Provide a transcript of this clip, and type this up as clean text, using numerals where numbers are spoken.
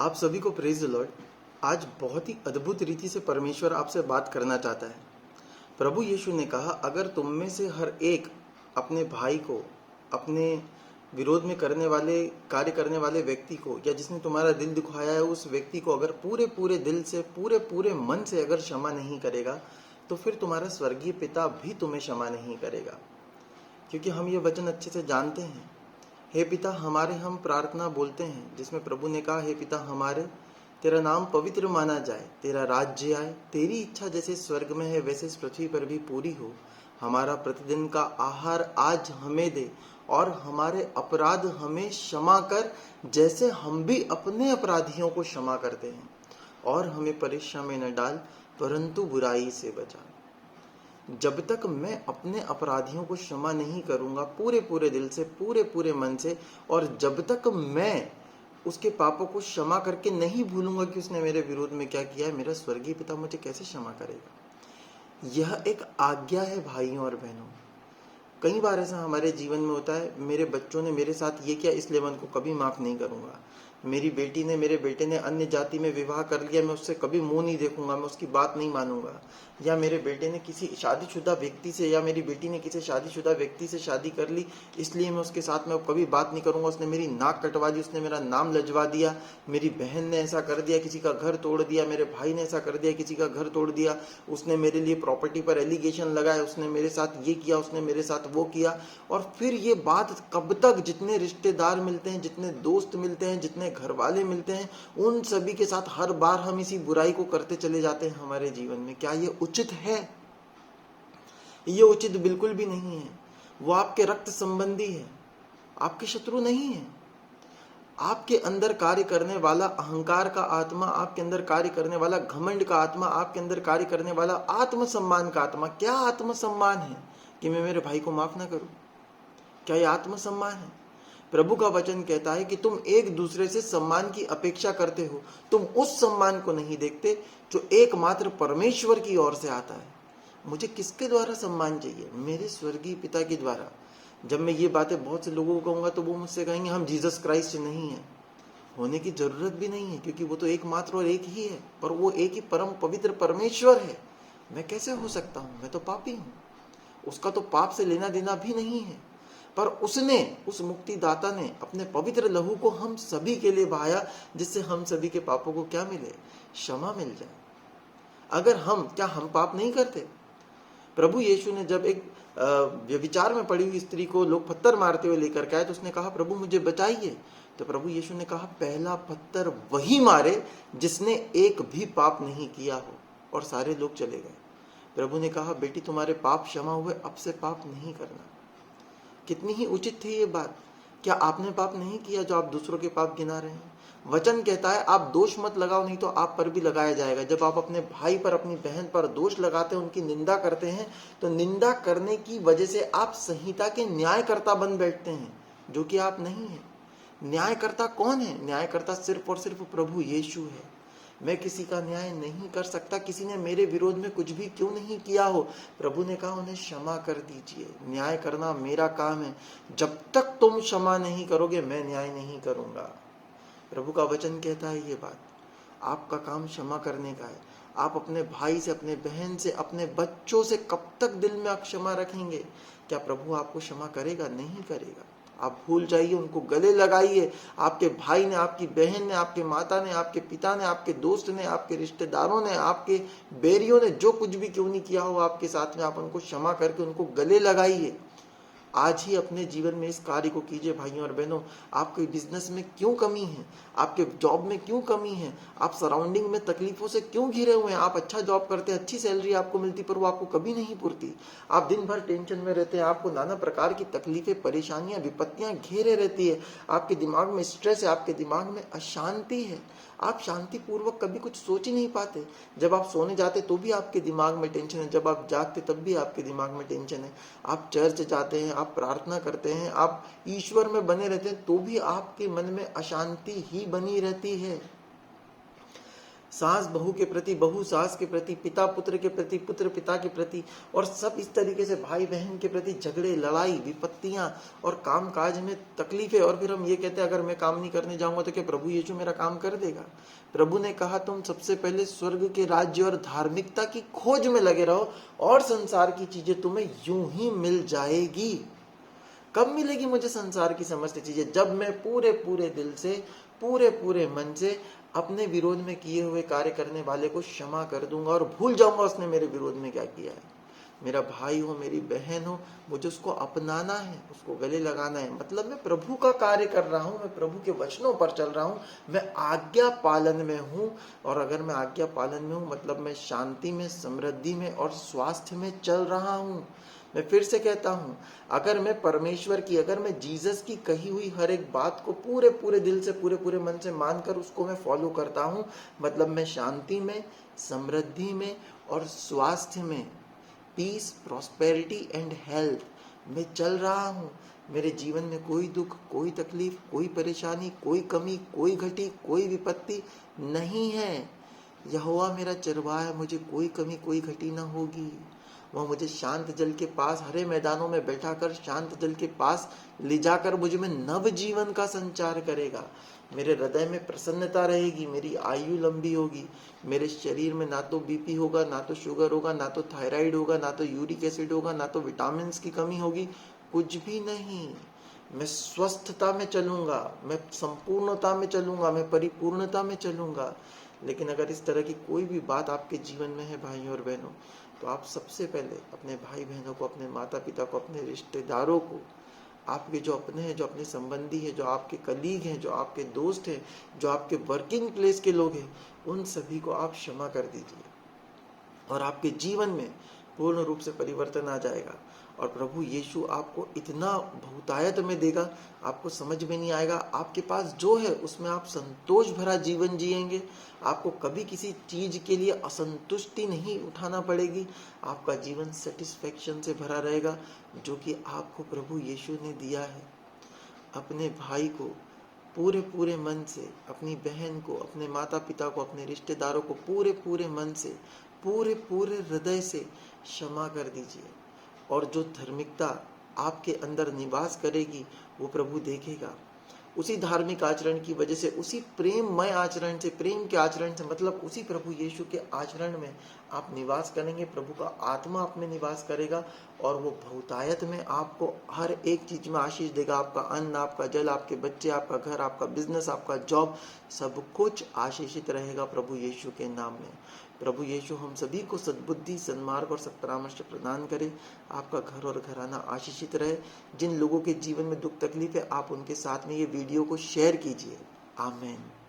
आप सभी को प्रेज द लॉर्ड। आज बहुत ही अद्भुत रीति से परमेश्वर आपसे बात करना चाहता है। प्रभु यीशु ने कहा, अगर तुम में से हर एक अपने भाई को, अपने विरोध में कार्य करने वाले व्यक्ति को, या जिसने तुम्हारा दिल दुखाया है उस व्यक्ति को अगर पूरे पूरे दिल से, पूरे पूरे मन से अगर क्षमा नहीं करेगा, तो फिर तुम्हारा स्वर्गीय पिता भी तुम्हें क्षमा नहीं करेगा। क्योंकि हम ये वचन अच्छे से जानते हैं। हे पिता हमारे, हम प्रार्थना बोलते हैं जिसमें प्रभु ने कहा, हे पिता हमारे, तेरा नाम पवित्र माना जाए, तेरा राज्य आए, तेरी इच्छा जैसे स्वर्ग में है वैसे इस पृथ्वी पर भी पूरी हो। हमारा प्रतिदिन का आहार आज हमें दे, और हमारे अपराध हमें क्षमा कर जैसे हम भी अपने अपराधियों को क्षमा करते हैं, और हमें परीक्षा में न डाल परंतु बुराई से बचा। जब तक मैं अपने अपराधियों को क्षमा नहीं करूंगा पूरे पूरे दिल से, पूरे पूरे मन से, और जब तक मैं उसके पापों को क्षमा करके नहीं भूलूंगा कि उसने मेरे विरोध में क्या किया है, मेरा स्वर्गीय पिता मुझे कैसे क्षमा करेगा। यह एक आज्ञा है भाइयों और बहनों। कई बार ऐसा हमारे जीवन में होता है, मेरे बच्चों ने मेरे साथ ये किया इसलिए मैं उनको कभी माफ नहीं करूंगा। मेरी बेटी ने, मेरे बेटे ने अन्य जाति में विवाह कर लिया, मैं उससे कभी मुंह नहीं देखूंगा, मैं उसकी बात नहीं मानूंगा। या मेरे बेटे ने किसी शादीशुदा व्यक्ति से, या मेरी बेटी ने किसी शादीशुदा व्यक्ति से शादी कर ली, इसलिए मैं उसके साथ में कभी बात नहीं करूंगा। उसने मेरी नाक कटवा दी, उसने मेरा नाम लजवा दिया, मेरी बहन ने ऐसा कर दिया, किसी का घर तोड़ दिया, मेरे भाई ने ऐसा कर दिया, किसी का घर तोड़ दिया, उसने मेरे लिए प्रॉपर्टी पर एलिगेशन लगाया, उसने मेरे साथ ये किया, उसने मेरे साथ वो किया। और फिर ये बात कब तक, जितने रिश्तेदार मिलते हैं, जितने दोस्त मिलते हैं, जितने घर वाले मिलते हैं, उन सभी के साथ हर बार हम इसी बुराई को करते चले जाते हैं हमारे जीवन में। क्या ये उचित है? ये उचित बिल्कुल भी नहीं है। वो आपके रक्त संबंधी है, आपके शत्रु नहीं है। आपके अंदर कार्य करने वाला अहंकार का आत्मा, आपके अंदर कार्य करने वाला घमंड का आत्मा, आपके अंदर कार्य करने वाला आत्मसम्मान का आत्मा। क्या आत्मसम्मान है कि मैं मेरे भाई को माफ ना करूं? क्या ये आत्मसम्मान है? प्रभु का वचन कहता है कि तुम एक दूसरे से सम्मान की अपेक्षा करते हो, तुम उस सम्मान को नहीं देखते जो एकमात्र परमेश्वर की ओर से आता है। मुझे किसके द्वारा सम्मान चाहिए? मेरे स्वर्गीय पिता के द्वारा। जब मैं ये बातें बहुत से लोगों को कहूंगा तो वो मुझसे कहेंगे, हम जीसस क्राइस्ट नहीं है। होने की जरूरत भी नहीं है, क्योंकि वो तो एकमात्र और एक ही है, और वो एक ही परम पवित्र परमेश्वर है। मैं कैसे हो सकता हूं? मैं तो पापी हूं। उसका तो पाप से लेना देना भी नहीं है, पर उसने, उस मुक्तिदाता ने अपने पवित्र लहू को हम सभी के लिए बहाया, जिससे हम सभी के पापों को क्या मिले? क्षमा मिल जाए। अगर हम पाप नहीं करते? प्रभु यीशु ने जब एक व्यभिचार में पड़ी हुई स्त्री को लोग पत्थर मारते हुए लेकर के आए, तो उसने कहा, प्रभु मुझे बचाइए। तो प्रभु यीशु ने कहा, पहला पत्थर वही मारे जिसने एक भी पाप नहीं किया हो। और सारे लोग चले गए। प्रभु ने कहा, बेटी तुम्हारे पाप क्षमा हुए, अब से पाप नहीं करना। कितनी ही उचित थी ये बात। क्या आपने पाप नहीं किया जो आप दूसरों के पाप गिना रहे हैं? वचन कहता है, आप दोष मत लगाओ, नहीं तो आप पर भी लगाया जाएगा। जब आप अपने भाई पर, अपनी बहन पर दोष लगाते हैं, उनकी निंदा करते हैं, तो निंदा करने की वजह से आप संहिता के न्यायकर्ता बन बैठते हैं, जो कि आप नहीं है। न्यायकर्ता कौन है? न्यायकर्ता सिर्फ और सिर्फ प्रभु यीशु है। मैं किसी का न्याय नहीं कर सकता। किसी ने मेरे विरोध में कुछ भी क्यों नहीं किया हो, प्रभु ने कहा उन्हें क्षमा कर दीजिए। न्याय करना मेरा काम है। जब तक तुम क्षमा नहीं करोगे, मैं न्याय नहीं करूंगा। प्रभु का वचन कहता है ये बात। आपका काम क्षमा करने का है। आप अपने भाई से, अपने बहन से, अपने बच्चों से कब तक दिल में क्षमा रखेंगे? क्या प्रभु आपको क्षमा करेगा? नहीं करेगा। आप भूल जाइए, उनको गले लगाइए। आपके भाई ने, आपकी बहन ने, आपके माता ने, आपके पिता ने, आपके दोस्त ने, आपके रिश्तेदारों ने, आपके बैरियों ने जो कुछ भी क्यों नहीं किया हो आपके साथ में, आप उनको क्षमा करके उनको गले लगाइए। आज ही अपने जीवन में इस कार्य को कीजिए भाइयों और बहनों। आपके बिजनेस में क्यों कमी है? आपके जॉब में क्यों कमी है? आप सराउंडिंग में तकलीफों से क्यों घिरे हुए हैं? आप अच्छा जॉब करते हैं, अच्छी सैलरी आपको मिलती, पर वो आपको कभी नहीं पूरती। आप दिन भर टेंशन में रहते हैं, आपको नाना प्रकार की तकलीफें, परेशानियां, विपत्तियां घेरे रहती है। आपके दिमाग में स्ट्रेस है, आपके दिमाग में अशांति है। आप शांतिपूर्वक कभी कुछ सोच ही नहीं पाते। जब आप सोने जाते तो भी आपके दिमाग में टेंशन है, जब आप जागते तब भी आपके दिमाग में टेंशन है। आप चर्च जाते हैं, आप प्रार्थना करते हैं, आप ईश्वर में बने रहते हैं, तो भी आपके मन में अशांति ही बनी रहती है। सास बहू के प्रति, बहू सास के प्रति, पिता पुत्र के प्रति, पुत्र पिता के प्रति, और सब इस तरीके से भाई बहन के प्रति झगड़े, लड़ाई, विपत्तियां और काम काज में तकलीफें। और फिर हम ये कहते हैं अगर मैं काम नहीं करने जाऊंगा तो क्या प्रभु यीशु मेरा काम कर देगा? प्रभु ने कहा तुम सबसे पहले स्वर्ग के राज्य और धार्मिकता की खोज में लगे रहो और संसार की चीजें तुम्हें यूं ही मिल जाएगी। कब मिलेगी मुझे संसार की समस्त चीजें? जब मैं पूरे पूरे दिल से, पूरे पूरे मन से अपने विरोध में किए हुए कार्य करने वाले को क्षमा कर दूंगा और भूल जाऊंगा उसने मेरे विरोध में क्या किया है। मेरा भाई हो, मेरी बहन हो, मुझे उसको अपनाना है, उसको गले लगाना है। मतलब मैं प्रभु का कार्य कर रहा हूं, मैं प्रभु के वचनों पर चल रहा हूं, मैं आज्ञा पालन में हूं। और अगर मैं आज्ञा पालन में हूं मतलब मैं शांति में, समृद्धि में और स्वास्थ्य में चल रहा हूं। मैं फिर से कहता हूं, अगर मैं परमेश्वर की, अगर मैं जीसस की कही हुई हर एक बात को पूरे पूरे दिल से, पूरे पूरे मन से मानकर उसको मैं फॉलो करता हूं, मतलब मैं शांति में, समृद्धि में और स्वास्थ्य में, पीस, प्रॉस्पेरिटी एंड हेल्थ में चल रहा हूं। मेरे जीवन में कोई दुख, कोई तकलीफ, कोई परेशानी, कोई कमी, कोई घटी, कोई विपत्ति नहीं है। यहोवा मेरा चरवाहा है, मुझे कोई कमी, कोई घटी न होगी। वह मुझे शांत जल के पास, हरे मैदानों में बैठाकर शांत जल के पास ले जाकर मुझे में नव जीवन का संचार करेगा। मेरे हृदय में प्रसन्नता रहेगी, मेरी आयु लंबी होगी, मेरे शरीर में ना तो बीपी होगा, ना तो शुगर होगा, ना तो थायराइड होगा, ना तो यूरिक एसिड होगा, ना तो विटामिन की कमी होगी, कुछ भी नहीं। मैं स्वस्थता में चलूंगा, मैं संपूर्णता में चलूंगा, मैं परिपूर्णता में चलूंगा। लेकिन अगर इस तरह की कोई भी बात आपके जीवन में है भाइयों और बहनों, तो आप सबसे पहले अपने भाई बहनों को, अपने माता पिता को, अपने रिश्तेदारों को, आपके जो अपने हैं, जो अपने संबंधी हैं, जो आपके कलीग हैं, जो आपके दोस्त हैं, जो आपके वर्किंग प्लेस के लोग हैं, उन सभी को आप क्षमा कर दीजिए और आपके जीवन में पूर्ण रूप से परिवर्तन आ जाएगा। और प्रभु यीशु आपको इतना बहुतायत में देगा, आपको समझ में नहीं आएगा। आपके पास जो है उसमें आप संतोष भरा जीवन जिएंगे। आपको कभी किसी चीज के लिए असंतुष्टि नहीं उठाना पड़ेगी। आपका जीवन सेटिस्फेक्शन से भरा रहेगा, जो कि आपको प्रभु यीशु ने दिया है। अपने भाई को पूरे पूरे मन से, अपनी बहन को, अपने माता पिता को, अपने रिश्तेदारों को पूरे पूरे मन से, पूरे पूरे हृदय से क्षमा कर दीजिए। और जो धार्मिकता आपके अंदर निवास करेगी वो प्रभु देखेगा। उसी धार्मिक आचरण की वजह से, उसी प्रेममय आचरण से, प्रेम के आचरण से, मतलब उसी प्रभु यीशु के आचरण में आप निवास करेंगे। प्रभु का आत्मा आप में निवास करेगा और वो बहुतायत में आपको हर एक चीज में आशीष देगा। आपका अन्न, आपका जल, आपके बच्चे, आपका घर, आपका बिजनेस, आपका जॉब, सब कुछ आशीषित रहेगा प्रभु यीशु के नाम में। प्रभु यीशु हम सभी को सद्बुद्धि, सन्मार्ग और सत्परामर्श प्रदान करे। आपका घर और घराना आशीषित रहे। जिन लोगों के जीवन में दुख तकलीफ है, आप उनके साथ में ये वीडियो को शेयर कीजिए। आमीन।